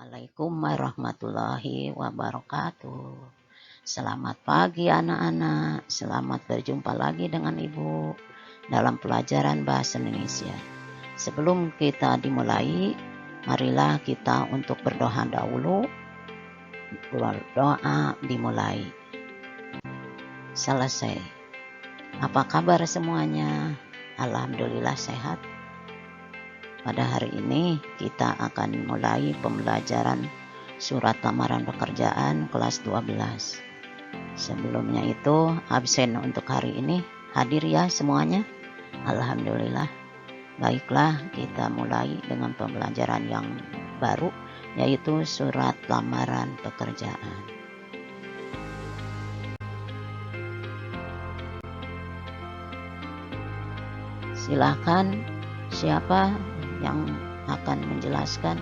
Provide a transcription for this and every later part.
Assalamualaikum warahmatullahi wabarakatuh. Selamat pagi anak-anak. Selamat berjumpa lagi dengan Ibu dalam pelajaran bahasa Indonesia. Sebelum kita dimulai, marilah kita untuk berdoa dahulu. Berdoa dimulai. Selesai. Apa kabar semuanya? Alhamdulillah sehat. Pada hari ini kita akan mulai pembelajaran surat lamaran pekerjaan kelas 12. Sebelumnya itu absen untuk hari ini, hadir ya semuanya? Alhamdulillah. Baiklah, kita mulai dengan pembelajaran yang baru, yaitu surat lamaran pekerjaan. Silakan, siapa yang akan menjelaskan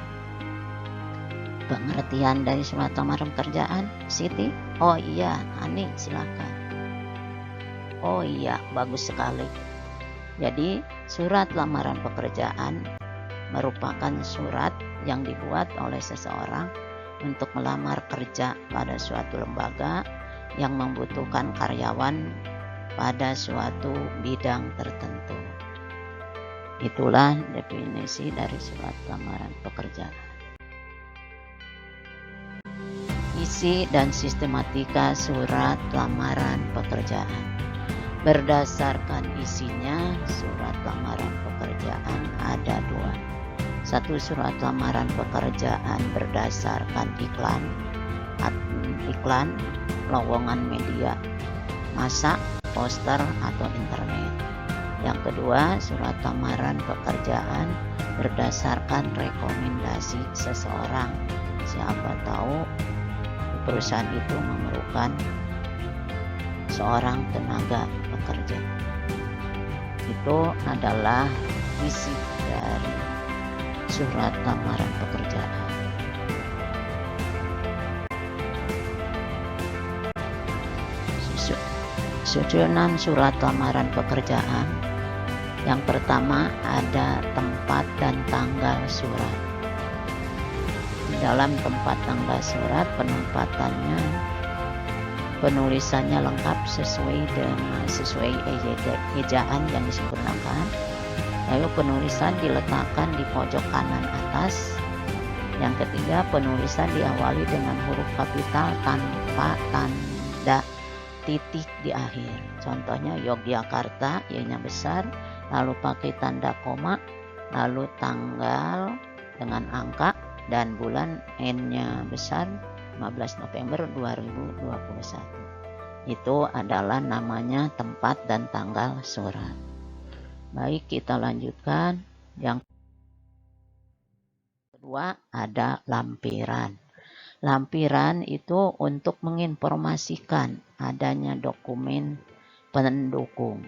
pengertian dari surat lamaran pekerjaan? Siti? Oh iya, Ani silakan. Oh iya, bagus sekali. Jadi surat lamaran pekerjaan merupakan surat yang dibuat oleh seseorang untuk melamar kerja pada suatu lembaga yang membutuhkan karyawan pada suatu bidang tertentu. Itulah definisi dari surat lamaran pekerjaan. Isi dan sistematika surat lamaran pekerjaan. Berdasarkan isinya, surat lamaran pekerjaan ada dua. Satu, surat lamaran pekerjaan berdasarkan iklan, lowongan media massa, poster, atau internet. Yang kedua, surat lamaran pekerjaan berdasarkan rekomendasi seseorang. Siapa tahu perusahaan itu memerlukan seorang tenaga pekerja. Itu adalah isi dari surat lamaran pekerjaan. Susunan surat lamaran pekerjaan. Yang pertama ada tempat dan tanggal surat. Di dalam tempat tanggal surat, penulisannya lengkap sesuai ejaan yang disempurnakan. Lalu penulisan diletakkan di pojok kanan atas. Yang ketiga, penulisan diawali dengan huruf kapital tanpa tanda titik di akhir. Contohnya Yogyakarta, Y-nya besar, lalu pakai tanda koma, lalu tanggal dengan angka dan bulan, N-nya besar, 15 November 2021. Itu adalah namanya tempat dan tanggal surat. Baik, kita lanjutkan. Yang kedua ada lampiran. Lampiran itu untuk menginformasikan adanya dokumen pendukung.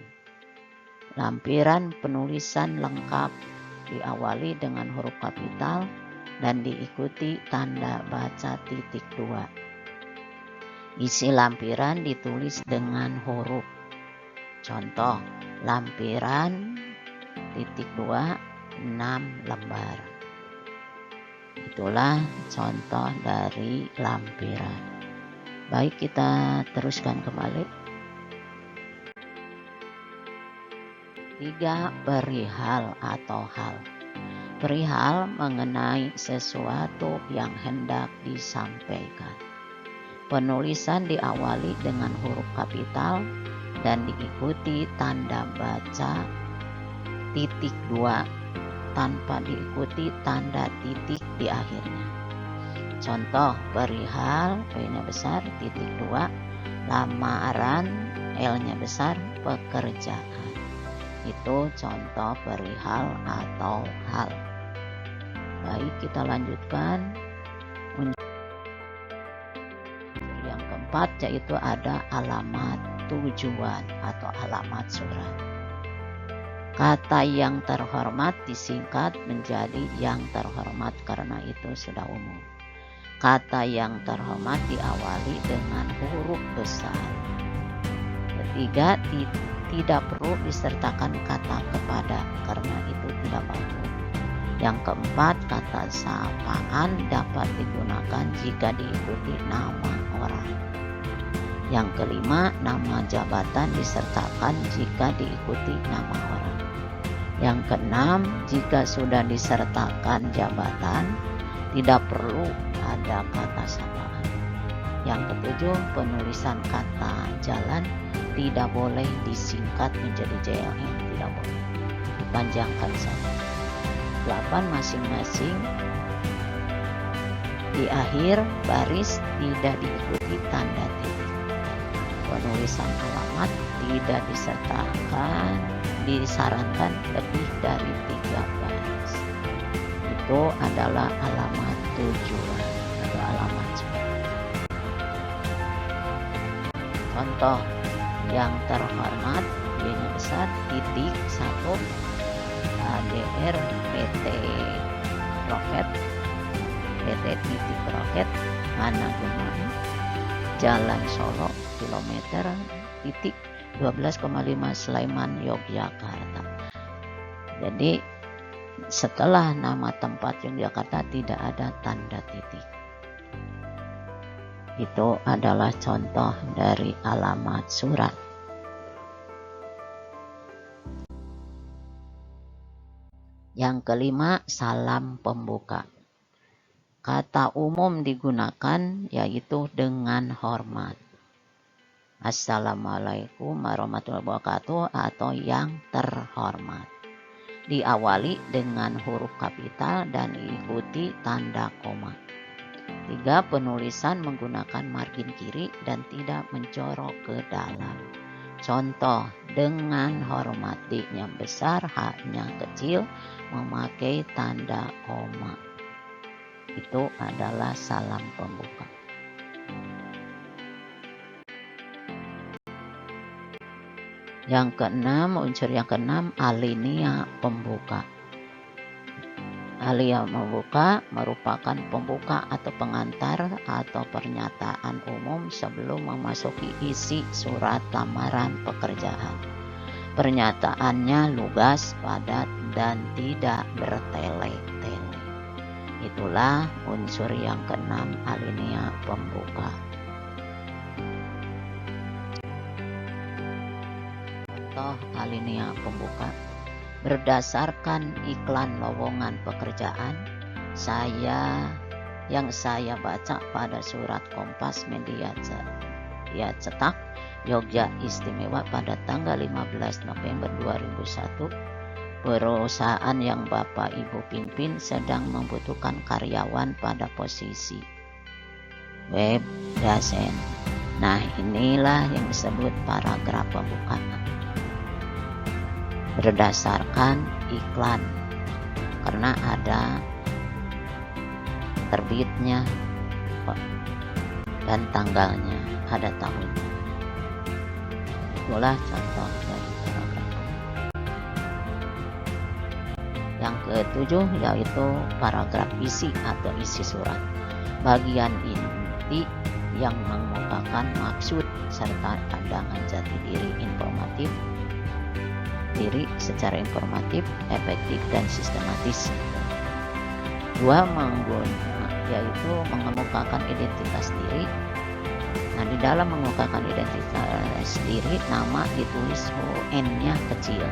Lampiran penulisan lengkap diawali dengan huruf kapital dan diikuti tanda baca titik 2. Isi lampiran ditulis dengan huruf. Contoh, lampiran titik 2 6 lembar. Itulah contoh dari lampiran. Baik, kita teruskan kembali. 3. Perihal atau hal. Perihal mengenai sesuatu yang hendak disampaikan. Penulisan diawali dengan huruf kapital dan diikuti tanda baca titik 2 tanpa diikuti tanda titik di akhirnya. Contoh, perihal, P-nya besar, titik 2, lamaran, L-nya besar, pekerjaan. Itu contoh perihal atau hal. Baik, kita lanjutkan. Yang keempat yaitu ada alamat tujuan atau alamat surat. Kata yang terhormat disingkat menjadi yang terhormat karena itu sudah umum. Kata yang terhormat diawali dengan huruf besar. Ketiga, tidak perlu disertakan kata kepada karena itu tidak baku. Yang keempat, kata sapaan dapat digunakan jika diikuti nama orang. Yang kelima, nama jabatan disertakan jika diikuti nama orang. Yang keenam, jika sudah disertakan jabatan, tidak perlu ada kata sapaan. Yang ketujuh, penulisan kata jalan tidak boleh disingkat menjadi JLN, tidak boleh, dipanjangkan saja. 8, masing-masing di akhir baris tidak diikuti tanda titik. Penulisan alamat tidak disarankan lebih dari 3 baris. Itu adalah alamat tujuan atau alamat surat. Contoh yang terhormat, B-nya besar, titik 1, ADR PT Roket, PT titik Roket, Managungan, Jalan Solo, kilometer titik 12,5 Sleman, Yogyakarta. Jadi setelah nama tempat Yogyakarta tidak ada tanda titik. Itu adalah contoh dari alamat surat. Yang kelima, salam pembuka. Kata umum digunakan yaitu dengan hormat. Assalamualaikum warahmatullahi wabarakatuh atau yang terhormat. Diawali dengan huruf kapital dan diikuti tanda koma. 3, penulisan menggunakan margin kiri dan tidak mencorok ke dalam. Contoh, dengan hormat, D-nya besar, H-nya kecil, memakai tanda koma. Itu adalah salam pembuka. Yang keenam, unsur yang keenam, alinea pembuka. Alinea pembuka merupakan pembuka atau pengantar atau pernyataan umum sebelum memasuki isi surat lamaran pekerjaan. Pernyataannya lugas, padat, dan tidak bertele-tele. Itulah unsur yang keenam, alinea pembuka. Contoh alinea pembuka. Berdasarkan iklan lowongan pekerjaan yang saya baca pada surat Kompas Media Cetak Yogyakarta Istimewa pada tanggal 15 November 2001, perusahaan yang Bapak Ibu pimpin sedang membutuhkan karyawan pada posisi web dosen. Nah, inilah yang disebut paragraf pembukaan. Berdasarkan iklan, karena ada terbitnya dan tanggalnya, ada tahunnya. Itulah contoh dari paragraf. Yang ketujuh yaitu paragraf isi atau isi surat. Bagian inti yang mengemukakan maksud serta pandangan jati diri informatif diri secara informatif, efektif, dan sistematis. 2, yaitu mengemukakan identitas diri. Nah, di dalam mengemukakan identitas diri, nama ditulis N-nya kecil.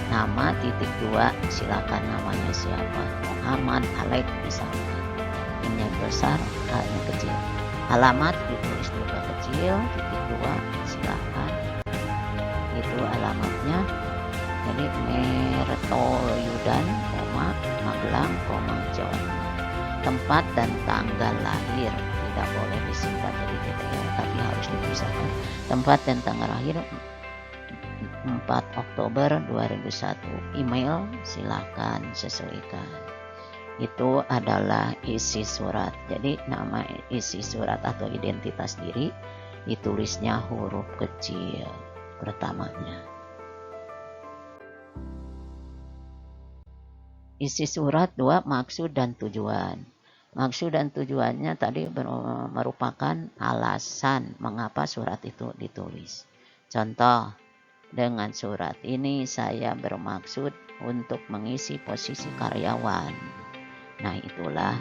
Nama titik 2, silakan namanya siapa. Muhammad, Alek misalkan. N-nya besar, A-nya kecil. Alamat ditulis juga kecil, titik 2, silakan. Itu alamatnya. Jadi Mertoyudan, Magelang, Jawa. Tempat dan tanggal lahir tidak boleh disingkat jadi TTL, tapi harus dipisahkan. Tempat dan tanggal lahir 4 Oktober 2001. Email silakan sesuaikan. Itu adalah isi surat. Jadi nama isi surat atau identitas diri ditulisnya huruf kecil pertamanya. Isi surat 2, maksud dan tujuan. Maksud dan tujuannya tadi merupakan alasan mengapa surat itu ditulis. Contoh, dengan surat ini saya bermaksud untuk mengisi posisi karyawan. Nah, itulah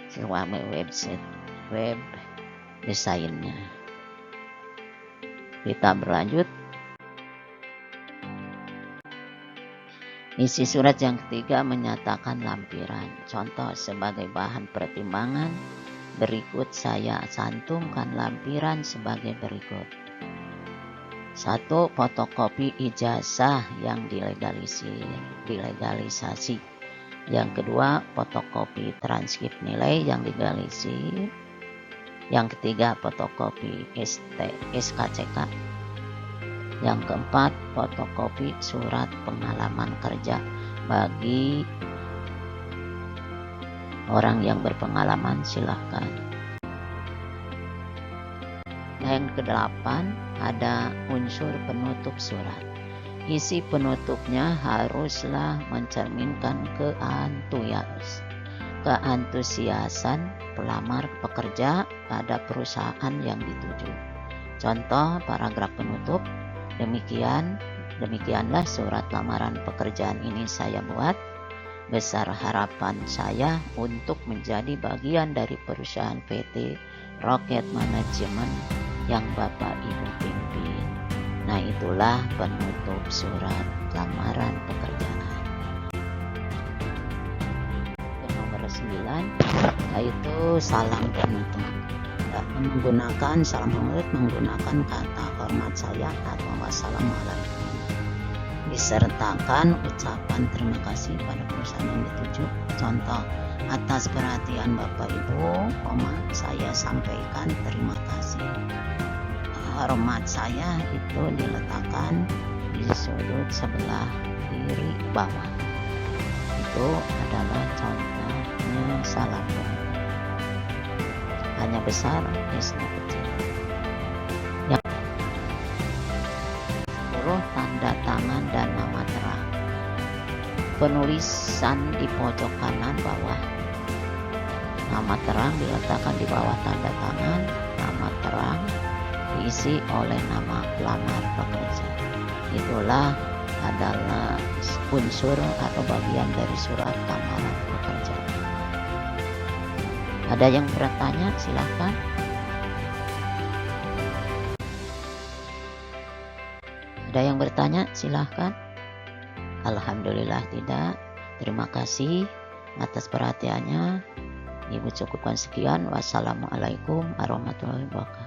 suami web desainnya. Kita berlanjut. Isi surat yang ketiga menyatakan lampiran. Contoh sebagai bahan pertimbangan, berikut saya cantumkan lampiran sebagai berikut. 1. Fotokopi ijazah yang dilegalisasi. Yang kedua, fotokopi transkrip nilai yang dilegalisasi. Yang ketiga, fotokopi SKCK. Yang keempat, fotokopi surat pengalaman kerja bagi orang yang berpengalaman, silahkan. Yang kedelapan, ada unsur penutup surat. Isi penutupnya haruslah mencerminkan keantusiasan pelamar pekerja pada perusahaan yang dituju. Contoh paragraf penutup. Demikianlah surat lamaran pekerjaan ini saya buat. Besar harapan saya untuk menjadi bagian dari perusahaan PT Rocket Management yang Bapak Ibu pimpin. Nah, itulah penutup surat lamaran pekerjaan. Nomor 9 yaitu salam penutup. Menggunakan salam penutup menggunakan kata hormat saya atau wassalamualaikum. Disertakan ucapan terima kasih pada perusahaan yang dituju. Contoh, atas perhatian Bapak Ibu, saya sampaikan terima kasih. Hormat saya itu diletakkan di sudut sebelah kiri bawah. Itu adalah contohnya salam penutup. Hanya besar, S-nya kecil. Yang 10, tanda tangan dan nama terang. Penulisan di pojok kanan bawah. Nama terang diletakkan di bawah tanda tangan. Nama terang diisi oleh nama pelamar pekerja. Itulah adalah unsur atau bagian dari surat lamaran pekerjaan. Ada yang bertanya, silahkan. Ada yang bertanya, silahkan. Alhamdulillah tidak. Terima kasih atas perhatiannya. Ibu cukupkan sekian. Wassalamualaikum warahmatullahi wabarakatuh.